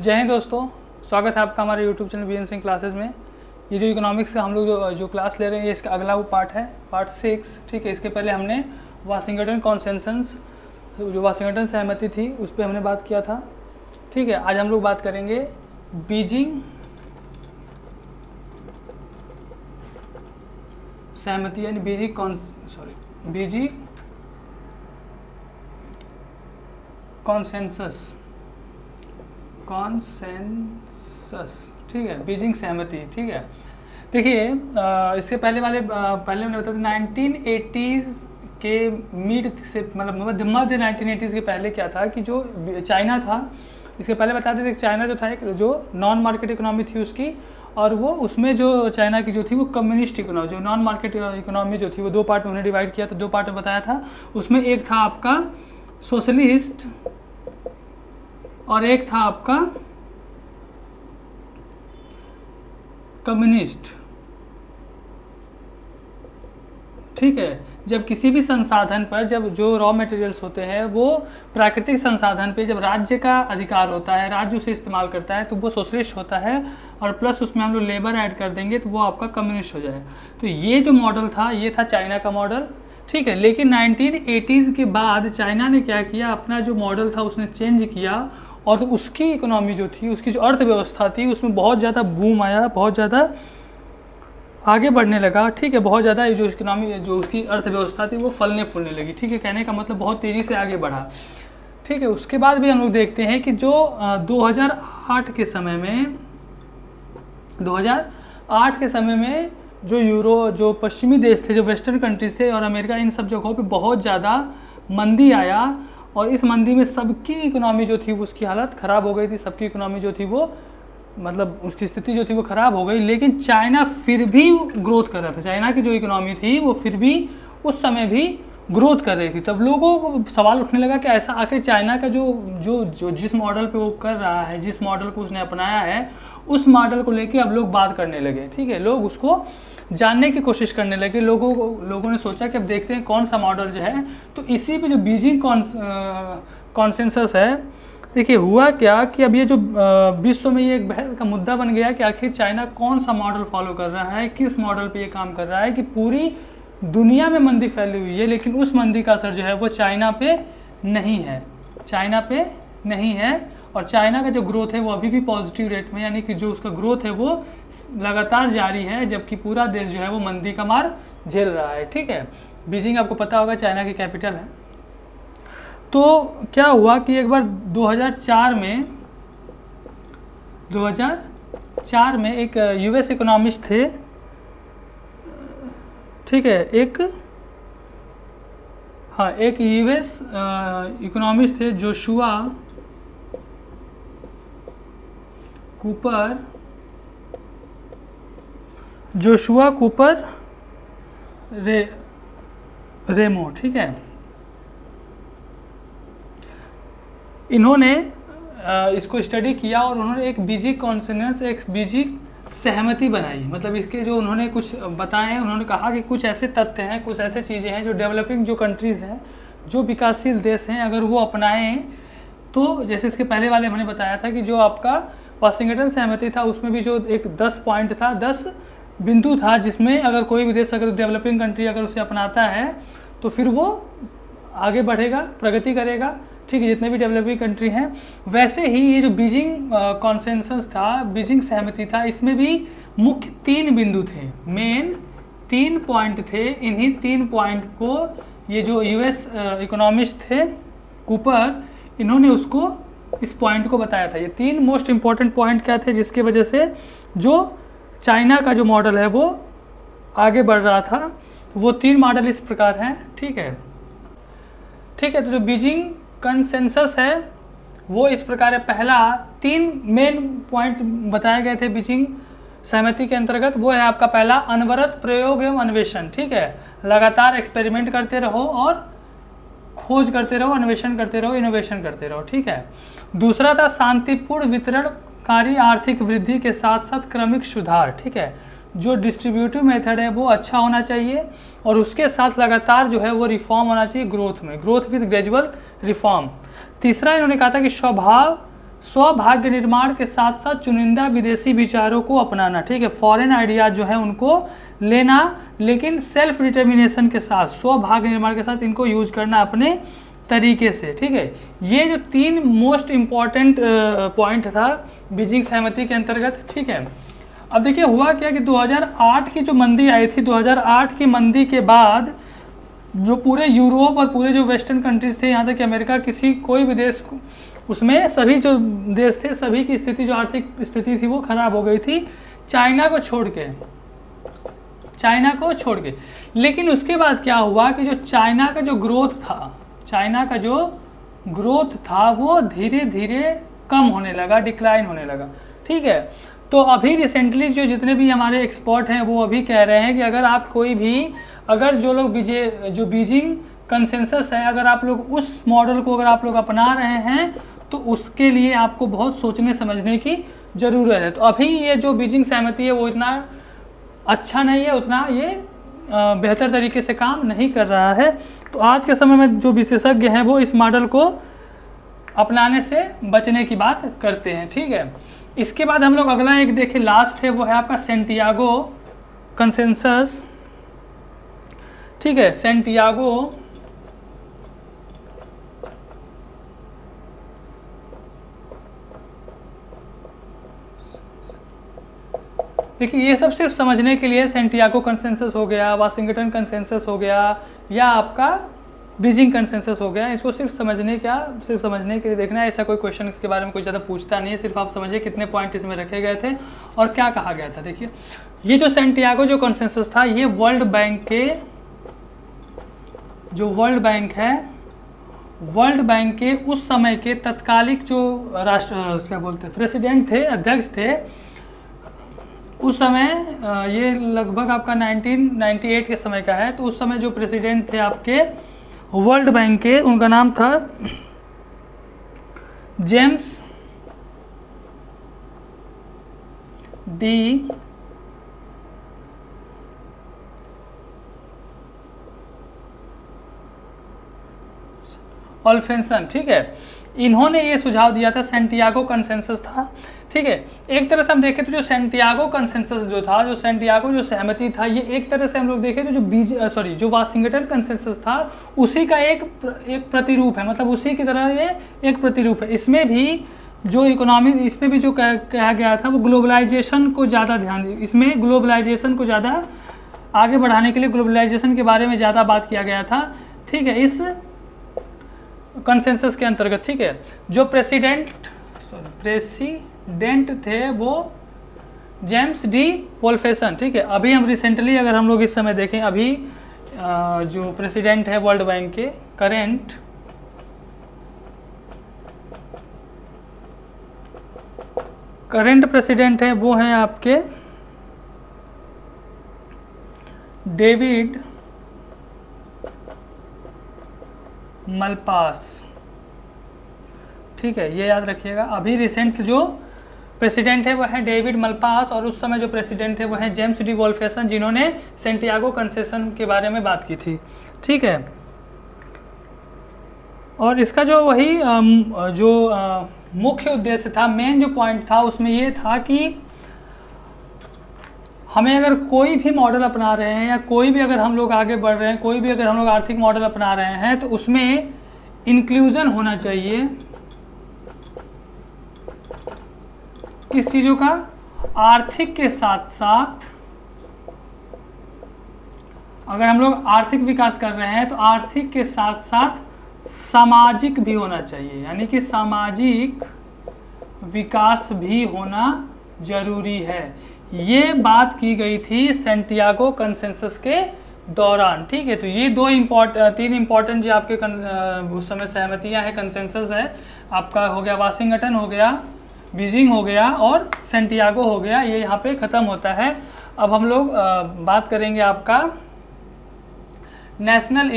जय हिंद दोस्तों, स्वागत है आपका हमारे YouTube channel BN Singh classes में। ये जो इकोनॉमिक्स का हम लोग जो क्लास ले रहे हैं, ये इसका अगला वो पार्ट है, पार्ट 6। ठीक है, इसके पहले हमने वाशिंगटन कॉन्सेंसस, जो वाशिंगटन सहमति थी, उस पर हमने बात किया था। ठीक है, आज हम लोग बात करेंगे बीजिंग सहमति यानी बीजिंग कॉन्सेंसस। ठीक है, बीजिंग सहमति। ठीक है, देखिए इसके पहले मैंने बताया 1980s के मिड से, मतलब मध्य 1980s के पहले क्या था कि जो चाइना था, इसके पहले बताते थे चाइना जो था एक जो नॉन मार्केट इकोनॉमी थी उसकी, और वो उसमें जो चाइना की जो थी वो कम्युनिस्ट इकोनॉमी, जो नॉन मार्केट इकोनॉमी जो थी वो दो पार्ट में उन्हें डिवाइड किया था, दो पार्ट में बताया था। उसमें एक था आपका सोशलिस्ट और एक था आपका कम्युनिस्ट। ठीक है, जब किसी भी संसाधन पर, जब जो रॉ मटेरियल्स होते हैं वो प्राकृतिक संसाधन पे जब राज्य का अधिकार होता है, राज्य उसे इस्तेमाल करता है, तो वो सोशलिस्ट होता है, और प्लस उसमें हम लोग लेबर ऐड कर देंगे तो वो आपका कम्युनिस्ट हो जाए। तो ये जो मॉडल था ये था चाइना का मॉडल। ठीक है, लेकिन 1980s के बाद चाइना ने क्या किया, अपना जो मॉडल था उसने चेंज किया, और तो उसकी इकोनॉमी जो थी, उसकी जो अर्थव्यवस्था थी, उसमें बहुत ज़्यादा बूम आया, बहुत ज़्यादा आगे बढ़ने लगा। ठीक है, बहुत ज़्यादा जो इकोनॉमी, जो उसकी अर्थव्यवस्था थी वो फलने फूलने लगी। ठीक है, कहने का मतलब बहुत तेज़ी से आगे बढ़ा। ठीक है, उसके बाद भी हम लोग देखते हैं कि जो 2008 के समय में, 2008 के समय में जो पश्चिमी देश थे, जो वेस्टर्न कंट्रीज थे और अमेरिका, इन सब जगहों पे बहुत ज़्यादा मंदी आया, और इस मंदी में सबकी इकोनॉमी जो थी उसकी हालत ख़राब हो गई थी। सबकी इकोनॉमी जो थी वो, मतलब उसकी स्थिति जो थी वो ख़राब हो गई, लेकिन चाइना फिर भी ग्रोथ कर रहा था। चाइना की जो इकोनॉमी थी वो फिर भी उस समय भी ग्रोथ कर रही थी। तब लोगों को सवाल उठने लगा कि ऐसा आखिर चाइना का जो जिस मॉडल पे वो कर रहा है, जिस मॉडल को उसने अपनाया है, उस मॉडल को लेके अब लोग बात करने लगे। ठीक है, लोग उसको जानने की कोशिश करने लगे। लोगों ने सोचा कि अब देखते हैं कौन सा मॉडल जो है। तो इसी पे जो बीजिंग कॉन्सेंसस है, देखिए हुआ क्या कि अब ये जो विश्व में ये एक बहस का मुद्दा बन गया कि आखिर चाइना कौन सा मॉडल फॉलो कर रहा है, किस मॉडल पे ये काम कर रहा है कि पूरी दुनिया में मंदी फैली हुई है, लेकिन उस मंदी का असर जो है वो चाइना पे नहीं है, चाइना पे नहीं है। और चाइना का जो ग्रोथ है वो अभी भी पॉजिटिव रेट में, यानी कि जो उसका ग्रोथ है वो लगातार जारी है, जबकि पूरा देश जो है वो मंदी का मार झेल रहा है। ठीक है, बीजिंग आपको पता होगा चाइना की कैपिटल है। तो क्या हुआ कि एक बार 2004 में एक यूएस इकोनॉमिस्ट थे। ठीक है, एक यूएस इकोनॉमिस्ट थे, जोशुआ कूपर रेमो। ठीक है, इन्होंने इसको स्टडी किया और उन्होंने एक बीजिंग कॉन्सेंसस, एक बीजिंग सहमति बनाई। मतलब इसके जो उन्होंने कुछ बताए, उन्होंने कहा कि कुछ ऐसे तथ्य हैं, कुछ ऐसे चीज़ें हैं जो डेवलपिंग जो कंट्रीज़ हैं, जो विकासशील देश हैं, अगर वो अपनाएं तो, जैसे इसके पहले वाले मैंने बताया था कि जो आपका वाशिंगटन सहमति था उसमें भी जो एक 10 पॉइंट था, 10 बिंदु था, जिसमें अगर कोई भी देश, अगर डेवलपिंग कंट्री अगर उसे अपनाता है तो फिर वो आगे बढ़ेगा, प्रगति करेगा। ठीक है, जितने भी डेवलपिंग कंट्री हैं। वैसे ही ये जो बीजिंग कॉन्सेंसस था, बीजिंग सहमति था, इसमें भी मुख्य 3 बिंदु थे, मेन 3 पॉइंट थे। इन्हीं 3 पॉइंट को ये जो यूएस इकोनॉमिस्ट थे कूपर, इन्होंने उसको, इस पॉइंट को बताया था। ये 3 मोस्ट इंपॉर्टेंट पॉइंट क्या थे जिसकी वजह से जो चाइना का जो मॉडल है वो आगे बढ़ रहा था। वो 3 मॉडल इस प्रकार हैं। ठीक है, तो जो बीजिंग कंसेंसस है वो इस प्रकार है। पहला 3 मेन पॉइंट बताए गए थे बीजिंग सहमति के अंतर्गत। वो है आपका पहला, अनवरत प्रयोग एवं अन्वेषण। ठीक है, लगातार एक्सपेरिमेंट करते रहो और खोज करते रहो, अन्वेषण करते रहो, इनोवेशन करते रहो। ठीक है, दूसरा था शांतिपूर्ण वितरणकारी आर्थिक वृद्धि के साथ साथ क्रमिक सुधार। ठीक है, जो डिस्ट्रीब्यूटिव मेथड है वो अच्छा होना चाहिए, और उसके साथ लगातार जो है वो रिफॉर्म होना चाहिए ग्रोथ में, ग्रोथ विद ग्रेजुअल रिफॉर्म। तीसरा इन्होंने कहा था कि स्वभाग्य निर्माण के साथ साथ चुनिंदा विदेशी विचारों को अपनाना, ठीक है, फॉरेन आइडियाज जो है उनको लेना, लेकिन सेल्फ डिटर्मिनेशन के साथ, स्वभाग्य निर्माण के साथ इनको यूज करना अपने तरीके से, ठीक है। ये जो 3 मोस्ट इम्पॉर्टेंट पॉइंट था बीजिंग सहमति के अंतर्गत, ठीक है। अब देखिए हुआ क्या कि 2008 की जो मंदी आई थी, 2008 की मंदी के बाद जो पूरे यूरोप और पूरे जो वेस्टर्न कंट्रीज थे, यहाँ तक कि अमेरिका, कोई भी देश, उसमें सभी जो देश थे सभी की स्थिति, जो आर्थिक स्थिति थी वो खराब हो गई थी, चाइना को छोड़ के। लेकिन उसके बाद क्या हुआ कि जो चाइना का जो ग्रोथ था वो धीरे धीरे कम होने लगा, डिक्लाइन होने लगा, ठीक है। तो अभी रिसेंटली जितने भी हमारे एक्सपर्ट हैं वो अभी कह रहे हैं कि अगर जो बीजिंग कंसेंसस है, अगर आप लोग उस मॉडल को अगर आप लोग अपना रहे हैं तो उसके लिए आपको बहुत सोचने समझने की ज़रूरत है। तो अभी ये जो बीजिंग सहमति है वो इतना अच्छा नहीं है, उतना ये बेहतर तरीके से काम नहीं कर रहा है। तो आज के समय में जो विशेषज्ञ हैं वो इस मॉडल को अपनाने से बचने की बात करते हैं, ठीक है। इसके बाद हम लोग अगला एक देखें, लास्ट है, वो है आपका सैंटियागो कंसेंसस, ठीक है। सैंटियागो देखिए ये सब सिर्फ समझने के लिए, सैंटियागो कंसेंसस हो गया, वाशिंगटन कंसेंसस हो गया, या आपका बीजिंग कंसेंसस हो गया, इसको सिर्फ समझने के लिए देखना है। ऐसा कोई क्वेश्चन इसके बारे में कोई ज़्यादा पूछता नहीं है, सिर्फ आप समझिए कितने पॉइंट इसमें रखे गए थे और क्या कहा गया था। देखिए ये जो सैंटियागो जो कंसेंसस था, ये वर्ल्ड बैंक के उस समय के तत्कालिक जो प्रेसिडेंट थे, अध्यक्ष थे उस समय, ये लगभग आपका 1998 के समय का है। तो उस समय जो प्रेसिडेंट थे आपके वर्ल्ड बैंक के, उनका नाम था जेम्स डी ओल्फेंसन, ठीक है। इन्होंने ये सुझाव दिया था, सैंटियागो कंसेंसस था, ठीक है। एक तरह से हम देखें तो जो सैंटियागो कंसेंसस जो था, जो सैंटियागो जो सहमति था, ये एक तरह से हम लोग देखें तो जो वाशिंगटन कंसेंसस था उसी का एक प्रतिरूप है, मतलब उसी की तरह ये एक प्रतिरूप है। इसमें भी जो कहा गया था वो ग्लोबलाइजेशन को ज़्यादा इसमें ग्लोबलाइजेशन को ज़्यादा आगे बढ़ाने के लिए ग्लोबलाइजेशन के बारे में ज़्यादा बात किया गया था, ठीक है, इस कंसेंसस के अंतर्गत, ठीक है। जो प्रेसिडेंट थे वो जेम्स डी वोल्फेसन, ठीक है। अभी हम रिसेंटली अगर हम लोग इस समय देखें, अभी जो प्रेसिडेंट है वर्ल्ड बैंक के करंट प्रेसिडेंट है वो हैं आपके डेविड मलपास, ठीक है, ये याद रखिएगा। अभी रिसेंट जो प्रेसिडेंट है वो है डेविड मलपास, और उस समय जो प्रेसिडेंट है वो है जेम्स डी वोल्फेसन, जिन्होंने सैंटियागो कंसेशन के बारे में बात की थी, ठीक है। और इसका जो मुख्य उद्देश्य था, मेन जो पॉइंट था उसमें ये था कि हमें अगर कोई भी मॉडल अपना रहे हैं या कोई भी अगर हम लोग आगे बढ़ रहे हैं, कोई भी अगर हम लोग आर्थिक मॉडल अपना रहे हैं, तो उसमें इंक्लूजन होना चाहिए किस चीज़ों का, आर्थिक के साथ साथ अगर हम लोग आर्थिक विकास कर रहे हैं तो आर्थिक के साथ साथ सामाजिक भी होना चाहिए, यानी कि सामाजिक विकास भी होना जरूरी है। ये बात की गई थी सैंटियागो कंसेंसस के दौरान, ठीक है। तो ये तीन इम्पॉर्टेंट जो आपके उस समय सहमतियां हैं, कंसेंसस है, आपका हो गया वाशिंगटन, हो गया बीजिंग, हो गया और सैंटियागो हो गया, ये यहाँ पे ख़त्म होता है। अब हम लोग बात करेंगे आपका नेशनल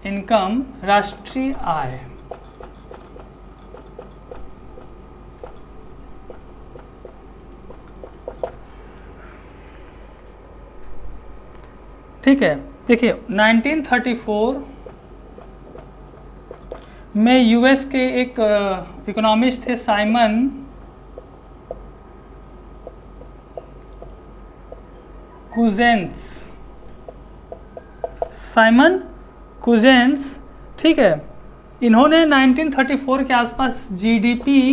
इनकम, राष्ट्रीय आय, ठीक है। देखिए 1934 में यूएस के एक इकोनॉमिस्ट थे साइमन कुजेंस, ठीक है। इन्होंने 1934 के आसपास जीडीपी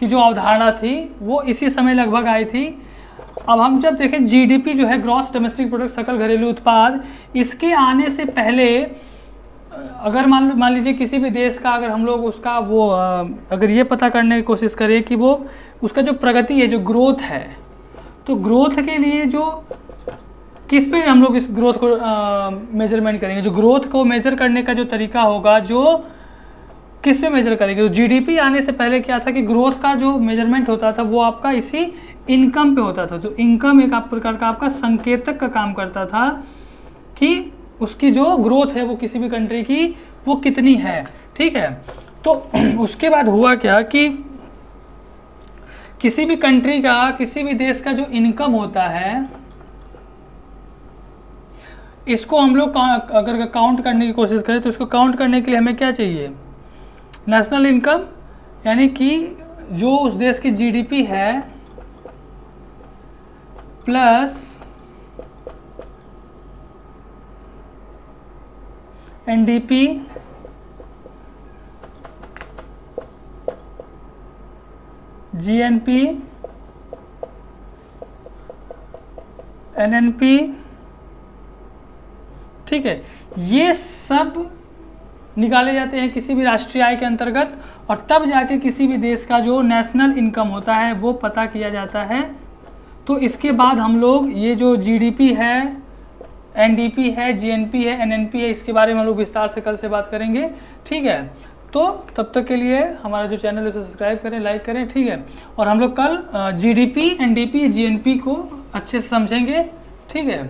की जो अवधारणा थी वो इसी समय लगभग आई थी। अब हम जब देखें जीडीपी जो है ग्रॉस डोमेस्टिक प्रोडक्ट, सकल घरेलू उत्पाद, इसके आने से पहले अगर मान लीजिए किसी भी देश का अगर हम लोग उसका वो अगर ये पता करने की कोशिश करें कि वो उसका जो प्रगति है, जो ग्रोथ है, तो ग्रोथ के लिए जो किस पे हम लोग इस ग्रोथ को मेजरमेंट करेंगे, जो ग्रोथ को मेजर करने का जो तरीका होगा, जो किस पे मेजर करेंगे। तो जीडीपी आने से पहले क्या था कि ग्रोथ का जो मेजरमेंट होता था वो आपका इसी इनकम पे होता था। जो इनकम एक प्रकार का आपका संकेतक का काम करता था कि उसकी जो ग्रोथ है वो किसी भी कंट्री की वो कितनी है, ठीक है। तो उसके बाद हुआ क्या कि किसी भी कंट्री का, किसी भी देश का जो इनकम होता है, इसको हम लोग अगर काउंट करने की कोशिश करें तो इसको काउंट करने के लिए हमें क्या चाहिए, नेशनल इनकम, यानी कि जो उस देश की जीडीपी है प्लस एनडीपी जीएनपी एनएनपी, ठीक है। ये सब निकाले जाते हैं किसी भी राष्ट्रीय आय के अंतर्गत, और तब जाके किसी भी देश का जो नेशनल इनकम होता है वो पता किया जाता है। तो इसके बाद हम लोग ये जो जीडीपी है, एनडीपी है, जीएनपी है, एनएनपी है, इसके बारे में हम लोग विस्तार से कल से बात करेंगे, ठीक है। तो तब तक के लिए हमारा जो चैनल है उसे सब्सक्राइब करें, लाइक करें, ठीक है। और हम लोग कल जीडीपी, एनडीपी, जीएनपी को अच्छे से समझेंगे, ठीक है।